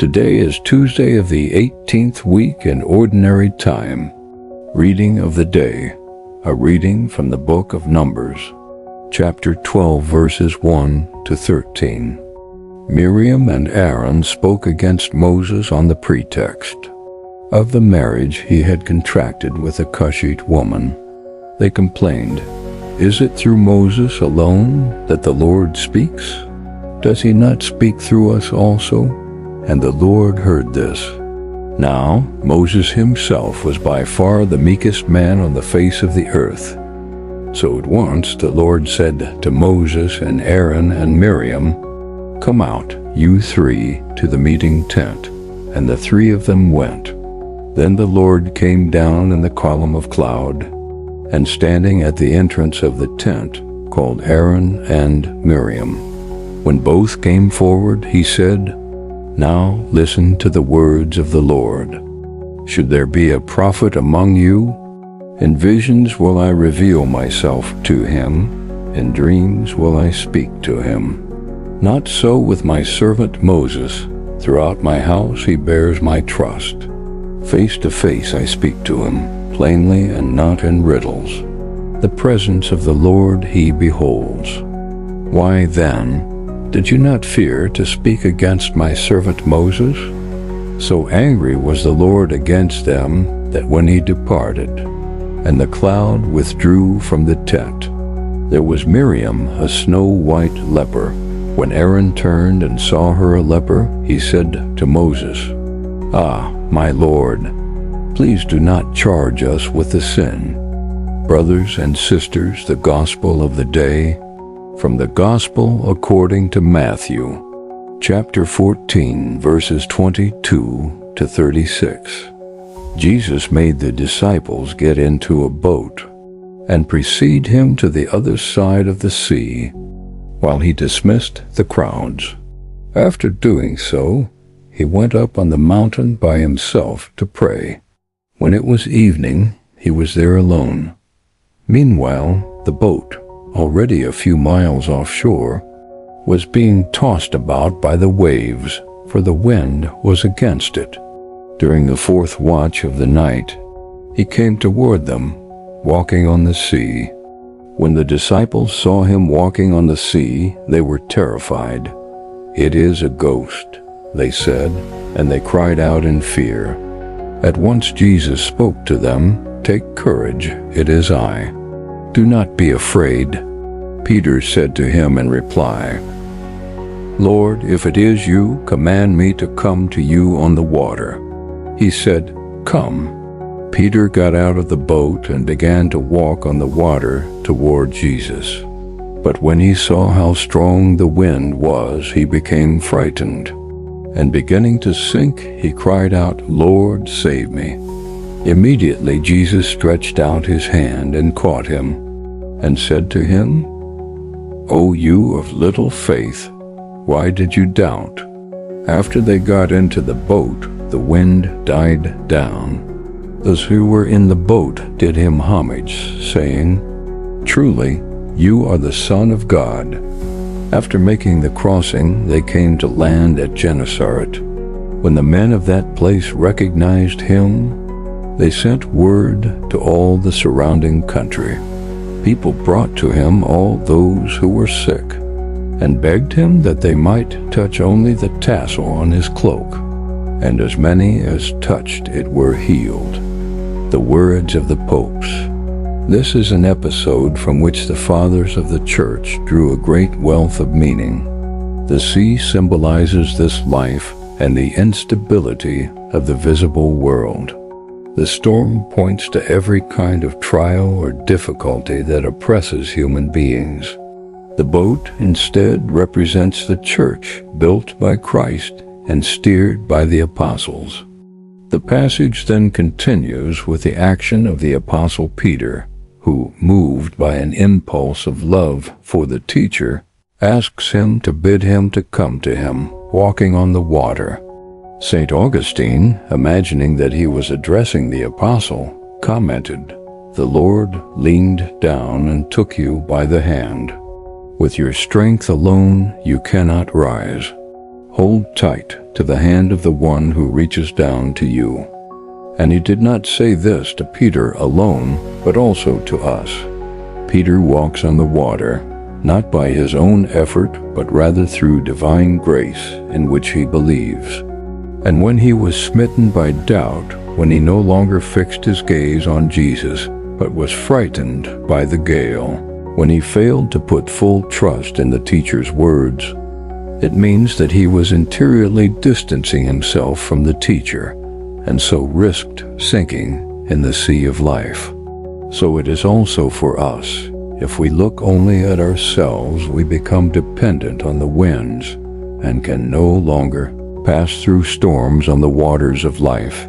Today is Tuesday of the 18th week in Ordinary Time. Reading of the day, a reading from the book of Numbers, chapter 12, verses 1 to 13. Miriam and Aaron spoke against Moses on the pretext of the marriage he had contracted with a Cushite woman. They complained, "Is it through Moses alone that the Lord speaks? Does he not speak through us also?" And the Lord heard this. Now Moses himself was by far the meekest man on the face of the earth. So at once the Lord said to Moses and Aaron and Miriam, "Come out, you three, to the meeting tent." And the three of them went. Then the Lord came down in the column of cloud, and standing at the entrance of the tent, called Aaron and Miriam. When both came forward, he said, "Now listen to the words of the Lord. Should there be a prophet among you? In visions will I reveal myself to him, in dreams will I speak to him. Not so with my servant Moses. Throughout my house he bears my trust. Face to face I speak to him, plainly and not in riddles. The presence of the Lord he beholds. Why then did you not fear to speak against my servant Moses?" So angry was the Lord against them that when he departed, and the cloud withdrew from the tent, there was Miriam a snow-white leper. When Aaron turned and saw her a leper, he said to Moses, "Ah, my Lord, please do not charge us with the sin." Brothers and sisters, the gospel of the day, from the Gospel according to Matthew, chapter 14, verses 22 to 36. Jesus made the disciples get into a boat and precede him to the other side of the sea, while he dismissed the crowds. After doing so, he went up on the mountain by himself to pray. When it was evening, he was there alone. Meanwhile, the boat, already a few miles offshore, was being tossed about by the waves, for the wind was against it. During the fourth watch of the night, he came toward them, walking on the sea. When the disciples saw him walking on the sea, they were terrified. "It is a ghost," they said, and they cried out in fear. At once Jesus spoke to them, "Take courage, it is I. Do not be afraid." Peter said to him in reply, "Lord, if it is you, command me to come to you on the water." He said, "Come." Peter got out of the boat and began to walk on the water toward Jesus. But when he saw how strong the wind was, he became frightened, and beginning to sink, he cried out, "Lord, save me." Immediately Jesus stretched out his hand and caught him, and said to him, "O you of little faith, why did you doubt?" After they got into the boat, the wind died down. Those who were in the boat did him homage, saying, "Truly, you are the Son of God." After making the crossing, they came to land at Gennesaret. When the men of that place recognized him, they sent word to all the surrounding country. People brought to him all those who were sick, and begged him that they might touch only the tassel on his cloak, and as many as touched it were healed. The words of the popes. This is an episode from which the fathers of the church drew a great wealth of meaning. The sea symbolizes this life and the instability of the visible world. The storm points to every kind of trial or difficulty that oppresses human beings. The boat instead represents the church built by Christ and steered by the apostles. The passage then continues with the action of the apostle Peter, who, moved by an impulse of love for the teacher, asks him to bid him to come to him, walking on the water. St. Augustine, imagining that he was addressing the apostle, commented, "The Lord leaned down and took you by the hand. With your strength alone you cannot rise. hold tight to the hand of the one who reaches down to you." And he did not say this to Peter alone, but also to us. Peter walks on the water, not by his own effort, but rather through divine grace in which he believes. And when he was smitten by doubt, when he no longer fixed his gaze on Jesus, but was frightened by the gale, when he failed to put full trust in the teacher's words, it means that he was interiorly distancing himself from the teacher, and so risked sinking in the sea of life. So it is also for us. If we look only at ourselves, we become dependent on the winds and can no longer pass through storms on the waters of life.